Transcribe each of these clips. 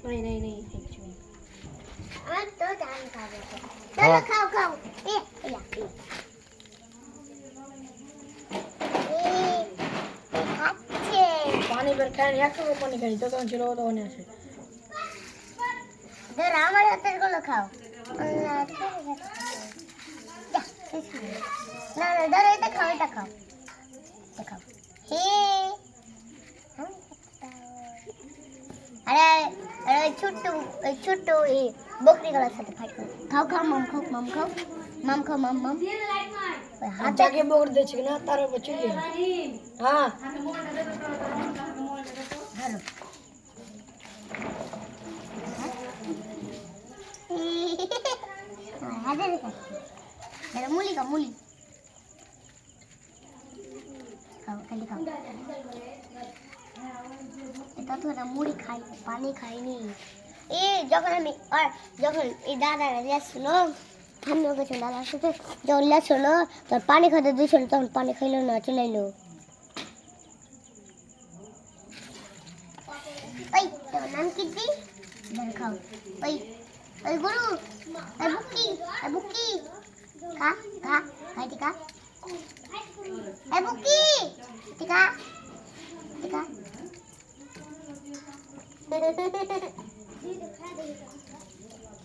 नहीं तो जान खाओ चलो खाओ ए या खाচ্ছে पानी पर खाने या तो पानी खाई तो चलो तो होने से ধর আমার হাতের গুলো খাও না না ধর এটা খাও হে আরে আরে ছোট্ট এই বকরিগুলোর সাথে ফাইট করো খাও মাম খাও हाथ जाके बोल दे छिना तारो बचुली हां ধরো হাজার খাও মুলি খাও খালি খাও এটা তো না মুড়ি খাই পানি খাইনি যখন এই দাদারা যাচ্ছিল সামনে গেছিল দাদার সাথে যখন যাচ্ছিল তখন পানি খেতে দিয়েছিল তখন পানি খাইলো না চলে এলো ওই তোর নাম কি দি খাও ওই গরু বুকি খা খাই টিকা বুকি টিকা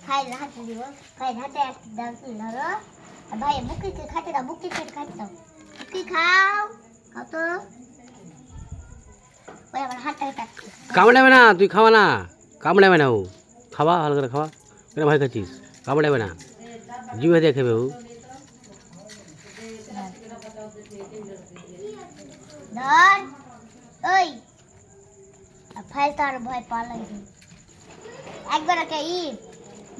খাই হাতে দিব খাই হাতে দাও ধরো ভাই বুকি খাতে দাও বুকি খাতে দাও বুকি খাও তো ওই আমার হাতটা কাটছে কামড়াবে না তুই খাওয়া না কামড়াবে না ও খাওয়া ভালো করে খাওয়া কেন ভয় খাচ্ছিস কামড়াবে না জিভে দিয়ে খাবে ও ধর ওই ফাইল তার ভয় পালাই একবার ওকে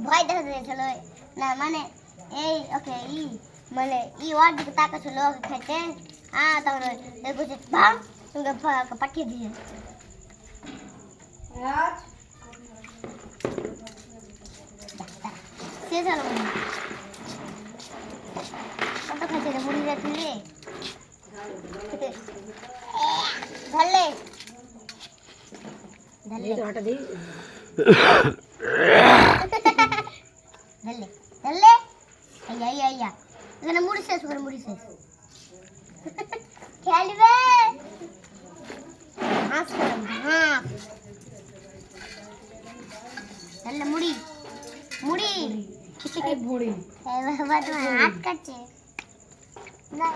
ভয় দেখা দিয়েছিল না মানে এই ওকে মানে ওর দিকে তাকাচ্ছিল ওকে খেতে তখন বলছে ভাম তোকে পাঠিয়ে দিয়ে শেষ হলো কত খাইছে রে মুড়ি তুলে ধরলে तो हटा दी ধরলে আইয়া এখানে মুড়ি শেষ খেলবে হাঁস ধরলে মুড়ি भोड़ी এবার তোমার হাত কাটছে না